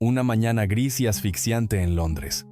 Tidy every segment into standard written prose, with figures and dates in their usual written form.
Una mañana gris y asfixiante en Londres.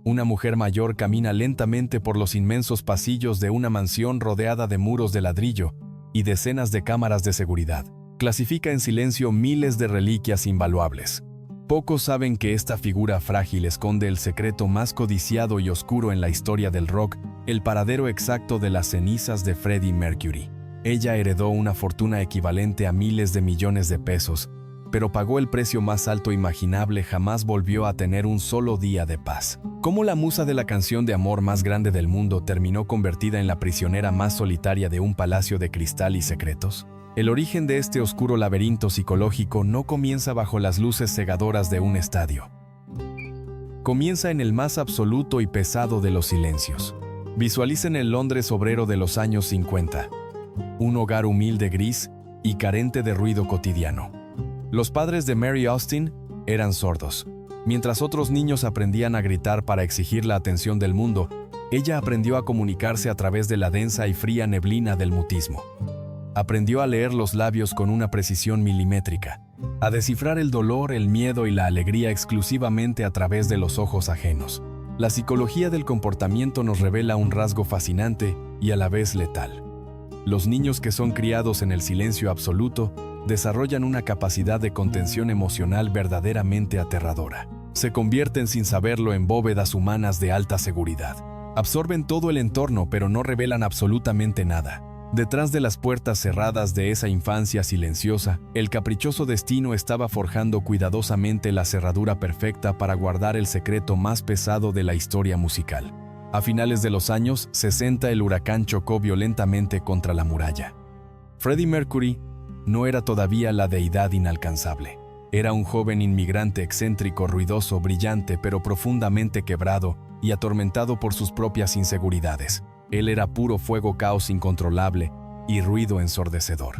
Una mujer mayor camina lentamente por los inmensos pasillos de una mansión rodeada de muros de ladrillo y decenas de cámaras de seguridad. Clasifica en silencio miles de reliquias invaluables. Pocos saben que esta figura frágil esconde el secreto más codiciado y oscuro en la historia del rock, el paradero exacto de las cenizas de Freddie Mercury. Ella heredó una fortuna equivalente a miles de millones de pesos, pero pagó el precio más alto imaginable. Jamás volvió a tener un solo día de paz. ¿Cómo la musa de la canción de amor más grande del mundo terminó convertida en la prisionera más solitaria de un palacio de cristal y secretos? El origen de este oscuro laberinto psicológico no comienza bajo las luces cegadoras de un estadio. Comienza en el más absoluto y pesado de los silencios. Visualicen el Londres obrero de los años 50. Un hogar humilde, gris y carente de ruido cotidiano. Los padres de Mary Austin eran sordos. Mientras otros niños aprendían a gritar para exigir la atención del mundo, ella aprendió a comunicarse a través de la densa y fría neblina del mutismo. Aprendió a leer los labios con una precisión milimétrica, a descifrar el dolor, el miedo y la alegría exclusivamente a través de los ojos ajenos. La psicología del comportamiento nos revela un rasgo fascinante y a la vez letal. Los niños que son criados en el silencio absoluto desarrollan una capacidad de contención emocional verdaderamente aterradora. Se convierten sin saberlo en bóvedas humanas de alta seguridad. Absorben todo el entorno pero no revelan absolutamente nada. Detrás de las puertas cerradas de esa infancia silenciosa, el caprichoso destino estaba forjando cuidadosamente la cerradura perfecta para guardar el secreto más pesado de la historia musical. A finales de los años 60, el huracán chocó violentamente contra la muralla. Freddie Mercury no era todavía la deidad inalcanzable. Era un joven inmigrante excéntrico, ruidoso, brillante, pero profundamente quebrado y atormentado por sus propias inseguridades. Él era puro fuego, caos incontrolable y ruido ensordecedor.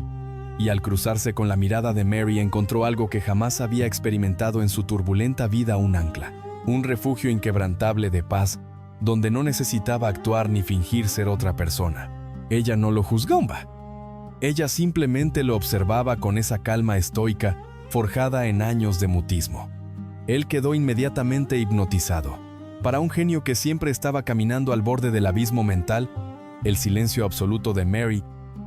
Y al cruzarse con la mirada de Mary encontró algo que jamás había experimentado en su turbulenta vida: un ancla, un refugio inquebrantable de paz, donde no necesitaba actuar ni fingir ser otra persona. Ella no lo juzgaba. Ella simplemente lo observaba con esa calma estoica forjada en años de mutismo. Él quedó inmediatamente hipnotizado. Para un genio que siempre estaba caminando al borde del abismo mental, el silencio absoluto de Mary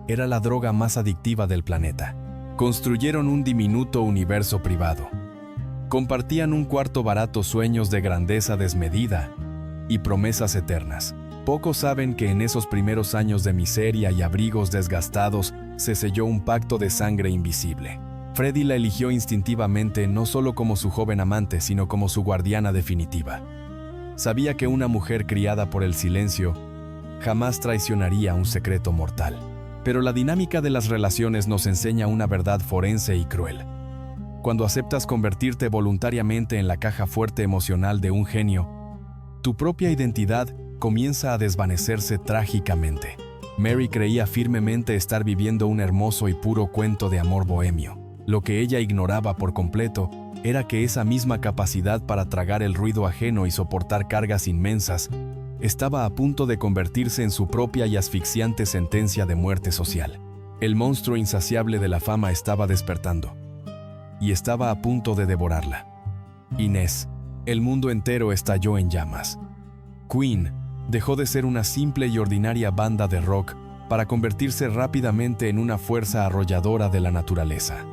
era la droga más adictiva del planeta. Construyeron un diminuto universo privado. Compartían un cuarto barato, sueños de grandeza desmedida y promesas eternas. Pocos saben que en esos primeros años de miseria y abrigos desgastados se selló un pacto de sangre invisible. Freddie la eligió instintivamente no solo como su joven amante, sino como su guardiana definitiva. Sabía que una mujer criada por el silencio jamás traicionaría un secreto mortal. Pero la dinámica de las relaciones nos enseña una verdad forense y cruel. Cuando aceptas convertirte voluntariamente en la caja fuerte emocional de un genio, tu propia identidad comienza a desvanecerse trágicamente. Mary creía firmemente estar viviendo un hermoso y puro cuento de amor bohemio. Lo que ella ignoraba por completo era que esa misma capacidad para tragar el ruido ajeno y soportar cargas inmensas estaba a punto de convertirse en su propia y asfixiante sentencia de muerte social. El monstruo insaciable de la fama estaba despertando y estaba a punto de devorarla. Inés, el mundo entero estalló en llamas. Queen dejó de ser una simple y ordinaria banda de rock para convertirse rápidamente en una fuerza arrolladora de la naturaleza.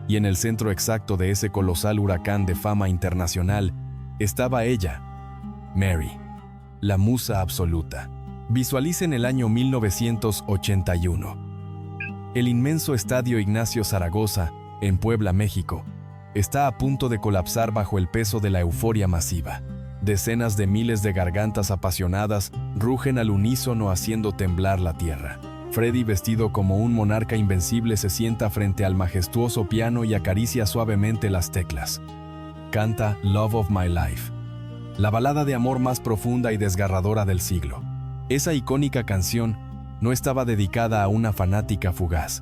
Y en el centro exacto de ese colosal huracán de fama internacional estaba ella, Mary, la musa absoluta. Visualicen el año 1981. El inmenso estadio Ignacio Zaragoza, en Puebla, México, está a punto de colapsar bajo el peso de la euforia masiva. Decenas de miles de gargantas apasionadas rugen al unísono haciendo temblar la tierra. Freddie, vestido como un monarca invencible, se sienta frente al majestuoso piano y acaricia suavemente las teclas. Canta Love of My Life, la balada de amor más profunda y desgarradora del siglo. Esa icónica canción no estaba dedicada a una fanática fugaz.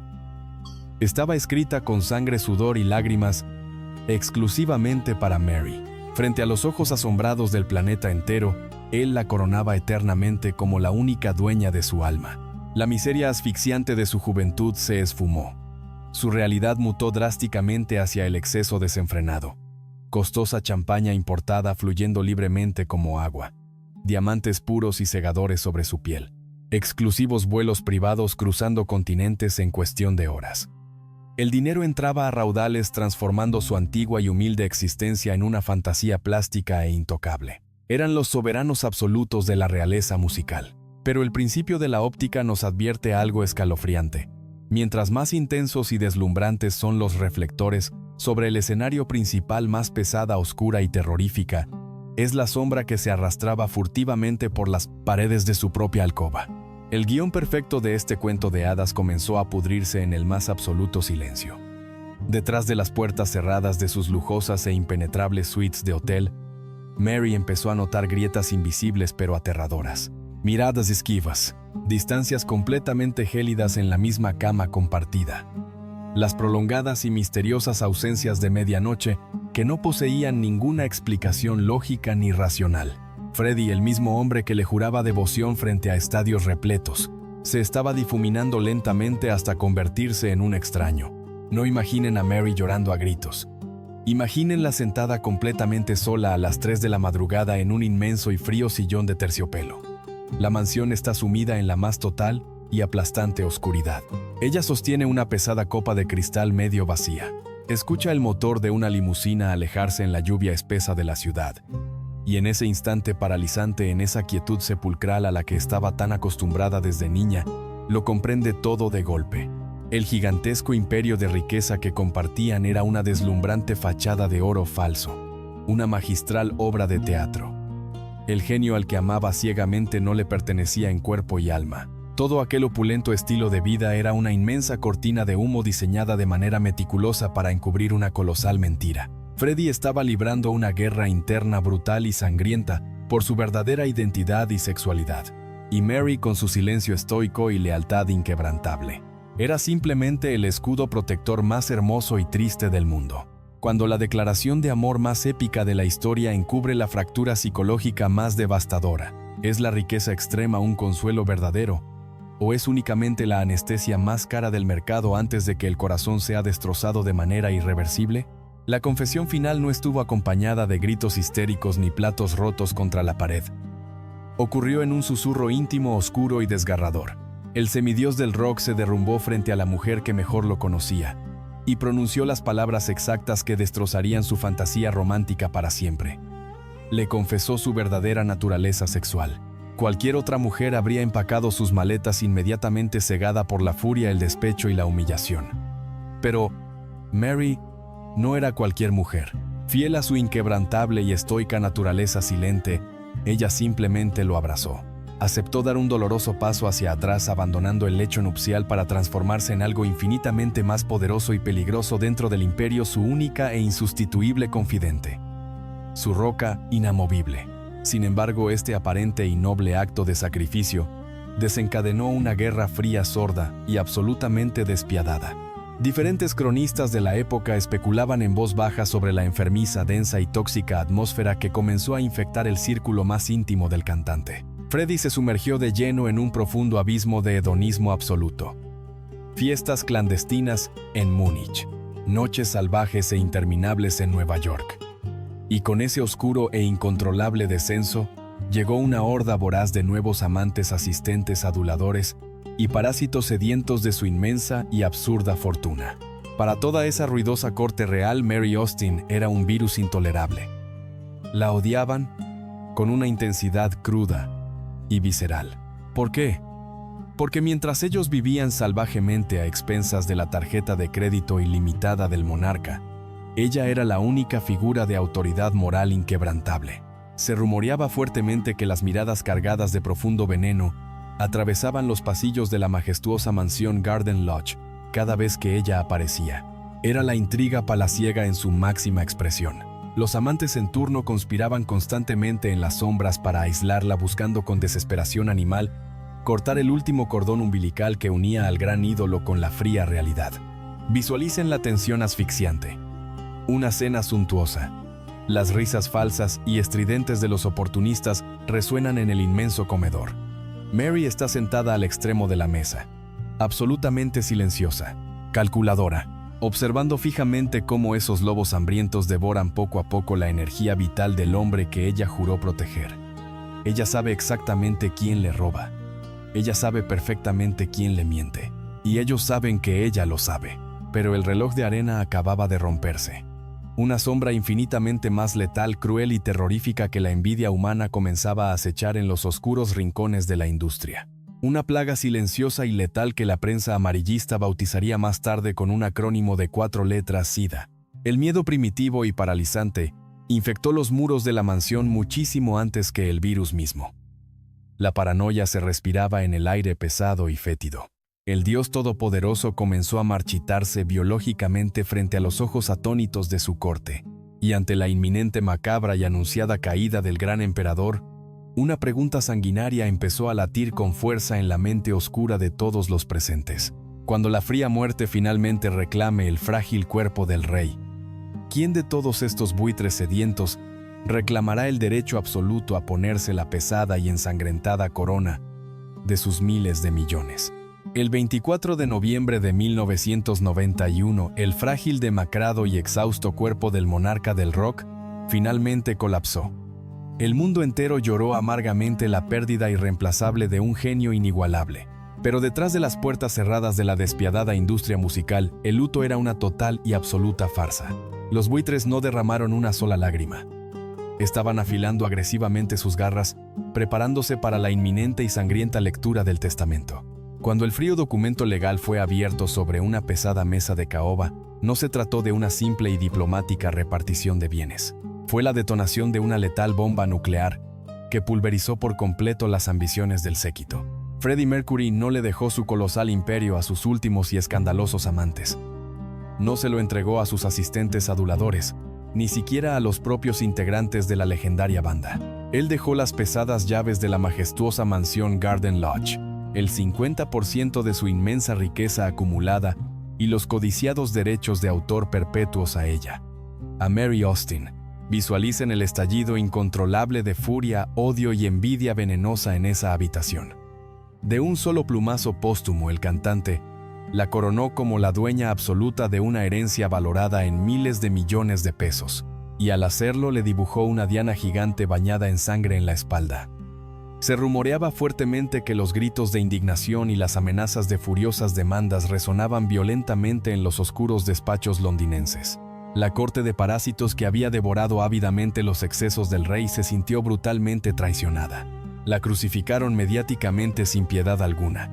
Estaba escrita con sangre, sudor y lágrimas exclusivamente para Mary. Frente a los ojos asombrados del planeta entero, él la coronaba eternamente como la única dueña de su alma. La miseria asfixiante de su juventud se esfumó. Su realidad mutó drásticamente hacia el exceso desenfrenado. costosa champaña importada fluyendo libremente como agua, diamantes puros y segadores sobre su piel, exclusivos vuelos privados cruzando continentes en cuestión de horas. El dinero entraba a raudales transformando su antigua y humilde existencia en una fantasía plástica e intocable. Eran los soberanos absolutos de la realeza musical. Pero el principio de la óptica nos advierte algo escalofriante. Mientras más intensos y deslumbrantes son los reflectores, sobre el escenario principal más pesada, oscura y terrorífica, es la sombra que se arrastraba furtivamente por las paredes de su propia alcoba. El guión perfecto de este cuento de hadas comenzó a pudrirse en el más absoluto silencio. Detrás de las puertas cerradas de sus lujosas e impenetrables suites de hotel, Mary empezó a notar grietas invisibles pero aterradoras. Miradas esquivas, distancias completamente gélidas en la misma cama compartida. Las prolongadas y misteriosas ausencias de medianoche que no poseían ninguna explicación lógica ni racional. Freddie, el mismo hombre que le juraba devoción frente a estadios repletos, se estaba difuminando lentamente hasta convertirse en un extraño. No imaginen a Mary llorando a gritos. Imagínenla sentada completamente sola a las 3 de la madrugada en un inmenso y frío sillón de terciopelo. La mansión está sumida en la más total y aplastante oscuridad. Ella sostiene una pesada copa de cristal medio vacía. Escucha el motor de una limusina alejarse en la lluvia espesa de la ciudad. Y en ese instante paralizante, en esa quietud sepulcral a la que estaba tan acostumbrada desde niña, lo comprende todo de golpe. El gigantesco imperio de riqueza que compartían era una deslumbrante fachada de oro falso, una magistral obra de teatro. El genio al que amaba ciegamente no le pertenecía en cuerpo y alma. Todo aquel opulento estilo de vida era una inmensa cortina de humo diseñada de manera meticulosa para encubrir una colosal mentira. Freddie estaba librando una guerra interna brutal y sangrienta por su verdadera identidad y sexualidad. Y Mary, con su silencio estoico y lealtad inquebrantable, era simplemente el escudo protector más hermoso y triste del mundo. Cuando la declaración de amor más épica de la historia encubre la fractura psicológica más devastadora, ¿es la riqueza extrema un consuelo verdadero? ¿O es únicamente la anestesia más cara del mercado antes de que el corazón sea destrozado de manera irreversible? La confesión final no estuvo acompañada de gritos histéricos ni platos rotos contra la pared. Ocurrió en un susurro íntimo, oscuro y desgarrador. El semidios del rock se derrumbó frente a la mujer que mejor lo conocía y pronunció las palabras exactas que destrozarían su fantasía romántica para siempre. Le confesó su verdadera naturaleza sexual. Cualquier otra mujer habría empacado sus maletas inmediatamente, cegada por la furia, el despecho y la humillación. Pero Mary no era cualquier mujer. Fiel a su inquebrantable y estoica naturaleza silente, ella simplemente lo abrazó. Aceptó dar un doloroso paso hacia atrás, abandonando el lecho nupcial para transformarse en algo infinitamente más poderoso y peligroso dentro del imperio, su única e insustituible confidente. Su roca inamovible. Sin embargo, este aparente y noble acto de sacrificio desencadenó una guerra fría, sorda y absolutamente despiadada. Diferentes cronistas de la época especulaban en voz baja sobre la enfermiza, densa y tóxica atmósfera que comenzó a infectar el círculo más íntimo del cantante. Freddie se sumergió de lleno en un profundo abismo de hedonismo absoluto. Fiestas clandestinas en Múnich, noches salvajes e interminables en Nueva York. Y con ese oscuro e incontrolable descenso, llegó una horda voraz de nuevos amantes, asistentes, aduladores y parásitos sedientos de su inmensa y absurda fortuna. Para toda esa ruidosa corte real, Mary Austin era un virus intolerable. La odiaban con una intensidad cruda y visceral. ¿Por qué? Porque mientras ellos vivían salvajemente a expensas de la tarjeta de crédito ilimitada del monarca, ella era la única figura de autoridad moral inquebrantable. Se rumoreaba fuertemente que las miradas cargadas de profundo veneno atravesaban los pasillos de la majestuosa mansión Garden Lodge cada vez que ella aparecía. Era la intriga palaciega en su máxima expresión. Los amantes en turno conspiraban constantemente en las sombras para aislarla, buscando con desesperación animal cortar el último cordón umbilical que unía al gran ídolo con la fría realidad. Visualicen la tensión asfixiante. Una cena suntuosa. Las risas falsas y estridentes de los oportunistas resuenan en el inmenso comedor. Mary está sentada al extremo de la mesa, absolutamente silenciosa, calculadora, observando fijamente cómo esos lobos hambrientos devoran poco a poco la energía vital del hombre que ella juró proteger. Ella sabe exactamente quién le roba. Ella sabe perfectamente quién le miente. Y ellos saben que ella lo sabe. Pero el reloj de arena acababa de romperse. Una sombra infinitamente más letal, cruel y terrorífica que la envidia humana comenzaba a acechar en los oscuros rincones de la industria. Una plaga silenciosa y letal que la prensa amarillista bautizaría más tarde con un acrónimo de 4 letras: SIDA. El miedo primitivo y paralizante infectó los muros de la mansión muchísimo antes que el virus mismo. La paranoia se respiraba en el aire pesado y fétido. El Dios Todopoderoso comenzó a marchitarse biológicamente frente a los ojos atónitos de su corte, y ante la inminente macabra y anunciada caída del gran emperador, una pregunta sanguinaria empezó a latir con fuerza en la mente oscura de todos los presentes. Cuando la fría muerte finalmente reclame el frágil cuerpo del rey, ¿quién de todos estos buitres sedientos reclamará el derecho absoluto a ponerse la pesada y ensangrentada corona de sus miles de millones? El 24 de noviembre de 1991, el frágil, demacrado y exhausto cuerpo del monarca del rock finalmente colapsó. El mundo entero lloró amargamente la pérdida irreemplazable de un genio inigualable. Pero detrás de las puertas cerradas de la despiadada industria musical, el luto era una total y absoluta farsa. Los buitres no derramaron una sola lágrima. Estaban afilando agresivamente sus garras, preparándose para la inminente y sangrienta lectura del testamento. Cuando el frío documento legal fue abierto sobre una pesada mesa de caoba, no se trató de una simple y diplomática repartición de bienes. Fue la detonación de una letal bomba nuclear que pulverizó por completo las ambiciones del séquito. Freddie Mercury no le dejó su colosal imperio a sus últimos y escandalosos amantes. No se lo entregó a sus asistentes aduladores, ni siquiera a los propios integrantes de la legendaria banda. Él dejó las pesadas llaves de la majestuosa mansión Garden Lodge, el 50% de su inmensa riqueza acumulada y los codiciados derechos de autor perpetuos a ella. A Mary Austin. Visualicen el estallido incontrolable de furia, odio y envidia venenosa en esa habitación. De un solo plumazo póstumo, el cantante la coronó como la dueña absoluta de una herencia valorada en miles de millones de pesos, y al hacerlo le dibujó una diana gigante bañada en sangre en la espalda. Se rumoreaba fuertemente que los gritos de indignación y las amenazas de furiosas demandas resonaban violentamente en los oscuros despachos londinenses. La corte de parásitos que había devorado ávidamente los excesos del rey se sintió brutalmente traicionada. La crucificaron mediáticamente sin piedad alguna.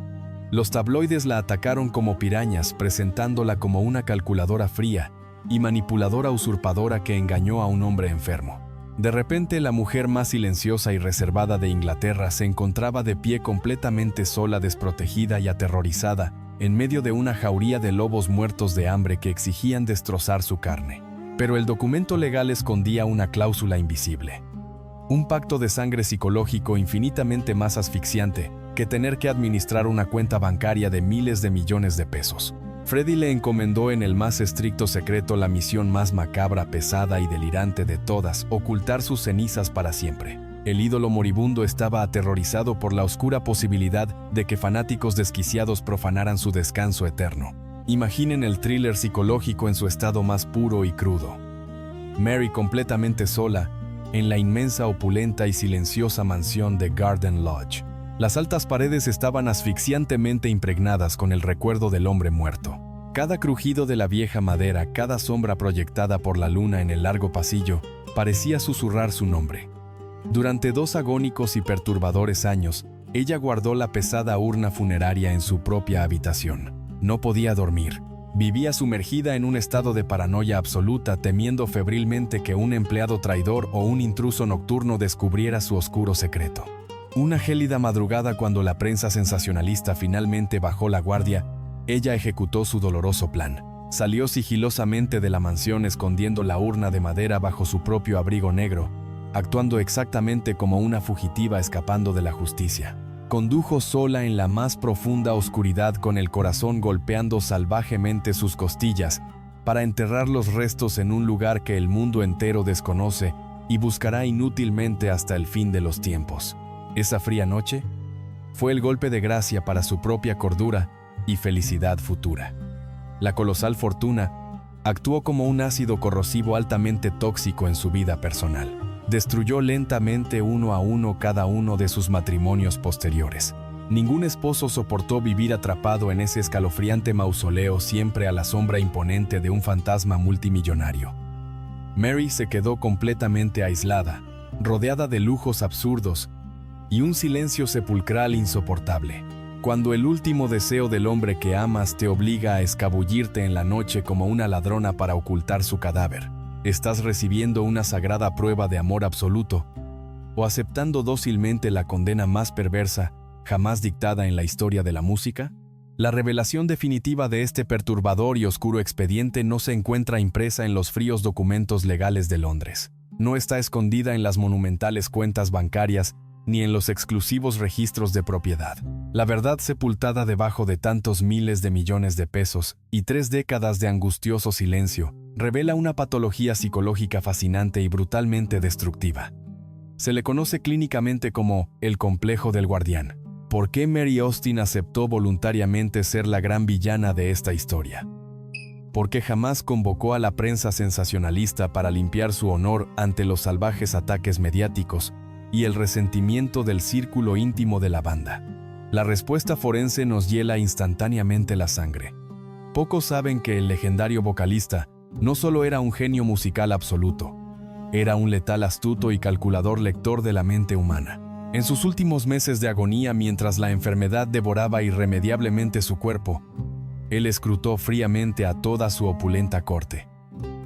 Los tabloides la atacaron como pirañas, presentándola como una calculadora fría y manipuladora usurpadora que engañó a un hombre enfermo. De repente, la mujer más silenciosa y reservada de Inglaterra se encontraba de pie completamente sola, desprotegida y aterrorizada, en medio de una jauría de lobos muertos de hambre que exigían destrozar su carne. Pero el documento legal escondía una cláusula invisible. Un pacto de sangre psicológico infinitamente más asfixiante que tener que administrar una cuenta bancaria de miles de millones de pesos. Freddie le encomendó en el más estricto secreto la misión más macabra, pesada y delirante de todas: ocultar sus cenizas para siempre. El ídolo moribundo estaba aterrorizado por la oscura posibilidad de que fanáticos desquiciados profanaran su descanso eterno. Imaginen el thriller psicológico en su estado más puro y crudo. Mary completamente sola, en la inmensa, opulenta y silenciosa mansión de Garden Lodge. Las altas paredes estaban asfixiantemente impregnadas con el recuerdo del hombre muerto. Cada crujido de la vieja madera, cada sombra proyectada por la luna en el largo pasillo, parecía susurrar su nombre. Durante 2 agónicos y perturbadores años, ella guardó la pesada urna funeraria en su propia habitación. No podía dormir. Vivía sumergida en un estado de paranoia absoluta, temiendo febrilmente que un empleado traidor o un intruso nocturno descubriera su oscuro secreto. Una gélida madrugada, cuando la prensa sensacionalista finalmente bajó la guardia, ella ejecutó su doloroso plan. Salió sigilosamente de la mansión escondiendo la urna de madera bajo su propio abrigo negro, actuando exactamente como una fugitiva escapando de la justicia. Condujo sola en la más profunda oscuridad, con el corazón golpeando salvajemente sus costillas, para enterrar los restos en un lugar que el mundo entero desconoce y buscará inútilmente hasta el fin de los tiempos. Esa fría noche fue el golpe de gracia para su propia cordura y felicidad futura. La colosal fortuna actuó como un ácido corrosivo altamente tóxico en su vida personal. Destruyó lentamente uno a uno cada uno de sus matrimonios posteriores. Ningún esposo soportó vivir atrapado en ese escalofriante mausoleo siempre a la sombra imponente de un fantasma multimillonario. Mary se quedó completamente aislada, rodeada de lujos absurdos y un silencio sepulcral insoportable. Cuando el último deseo del hombre que amas te obliga a escabullirte en la noche como una ladrona para ocultar su cadáver, ¿estás recibiendo una sagrada prueba de amor absoluto o aceptando dócilmente la condena más perversa jamás dictada en la historia de la música? La revelación definitiva de este perturbador y oscuro expediente no se encuentra impresa en los fríos documentos legales de Londres. No está escondida en las monumentales cuentas bancarias ni en los exclusivos registros de propiedad. La verdad sepultada debajo de tantos miles de millones de pesos y 3 décadas de angustioso silencio revela una patología psicológica fascinante y brutalmente destructiva. Se le conoce clínicamente como el complejo del guardián. ¿Por qué Mary Austin aceptó voluntariamente ser la gran villana de esta historia? Porque jamás convocó a la prensa sensacionalista para limpiar su honor ante los salvajes ataques mediáticos y el resentimiento del círculo íntimo de la banda. La respuesta forense nos hiela instantáneamente la sangre. Pocos saben que el legendario vocalista no solo era un genio musical absoluto, era un letal, astuto y calculador lector de la mente humana. En sus últimos meses de agonía, mientras la enfermedad devoraba irremediablemente su cuerpo, él escrutó fríamente a toda su opulenta corte.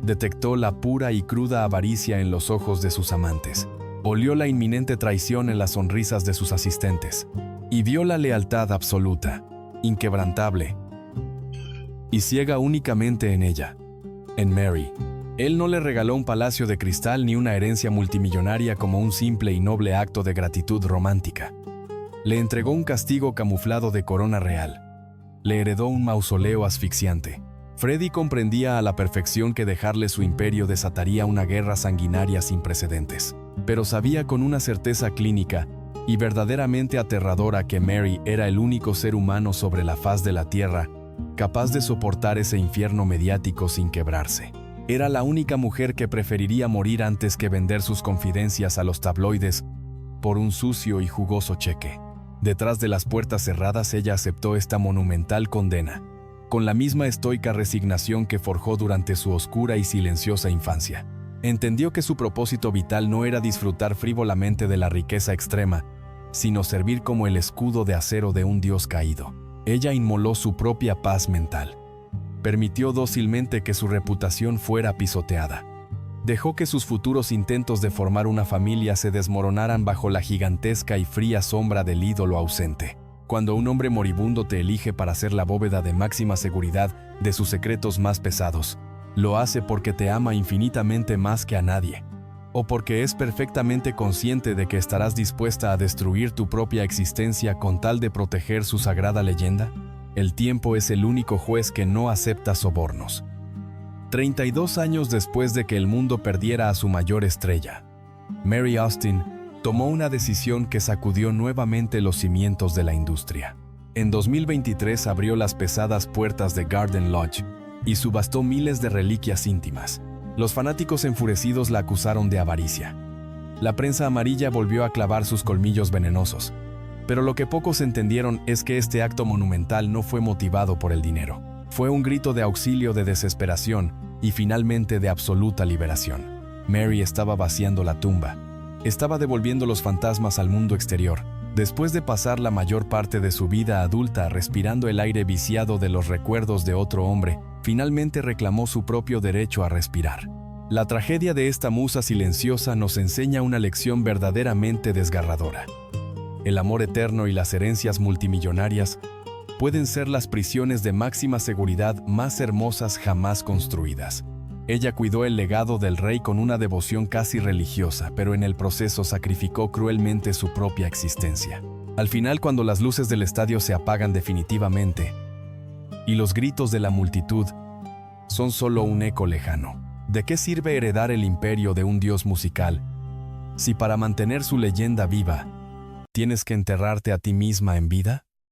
Detectó la pura y cruda avaricia en los ojos de sus amantes, olió la inminente traición en las sonrisas de sus asistentes, y vio la lealtad absoluta, inquebrantable y ciega únicamente en ella, en Mary. Él no le regaló un palacio de cristal ni una herencia multimillonaria como un simple y noble acto de gratitud romántica. Le entregó un castigo camuflado de corona real. Le heredó un mausoleo asfixiante. Freddie comprendía a la perfección que dejarle su imperio desataría una guerra sanguinaria sin precedentes, pero sabía con una certeza clínica y verdaderamente aterradora que Mary era el único ser humano sobre la faz de la tierra capaz de soportar ese infierno mediático sin quebrarse. Era la única mujer que preferiría morir antes que vender sus confidencias a los tabloides por un sucio y jugoso cheque. Detrás de las puertas cerradas ella aceptó esta monumental condena, con la misma estoica resignación que forjó durante su oscura y silenciosa infancia. Entendió que su propósito vital no era disfrutar frívolamente de la riqueza extrema, sino servir como el escudo de acero de un dios caído. Ella inmoló su propia paz mental. Permitió dócilmente que su reputación fuera pisoteada. Dejó que sus futuros intentos de formar una familia se desmoronaran bajo la gigantesca y fría sombra del ídolo ausente. Cuando un hombre moribundo te elige para ser la bóveda de máxima seguridad de sus secretos más pesados, lo hace porque te ama infinitamente más que a nadie, o porque es perfectamente consciente de que estarás dispuesta a destruir tu propia existencia con tal de proteger su sagrada leyenda. El tiempo es el único juez que no acepta sobornos. 32 años después de que el mundo perdiera a su mayor estrella, Mary Austin tomó una decisión que sacudió nuevamente los cimientos de la industria. En 2023 abrió las pesadas puertas de Garden Lodge y subastó miles de reliquias íntimas. Los fanáticos enfurecidos la acusaron de avaricia. La prensa amarilla volvió a clavar sus colmillos venenosos. Pero lo que pocos entendieron es que este acto monumental no fue motivado por el dinero. Fue un grito de auxilio, de desesperación y finalmente de absoluta liberación. Mary estaba vaciando la tumba. Estaba devolviendo los fantasmas al mundo exterior. Después de pasar la mayor parte de su vida adulta respirando el aire viciado de los recuerdos de otro hombre, finalmente reclamó su propio derecho a respirar. La tragedia de esta musa silenciosa nos enseña una lección verdaderamente desgarradora. El amor eterno y las herencias multimillonarias pueden ser las prisiones de máxima seguridad más hermosas jamás construidas. Ella cuidó el legado del rey con una devoción casi religiosa, pero en el proceso sacrificó cruelmente su propia existencia. Al final, cuando las luces del estadio se apagan definitivamente y los gritos de la multitud son solo un eco lejano, ¿de qué sirve heredar el imperio de un dios musical si para mantener su leyenda viva tienes que enterrarte a ti misma en vida?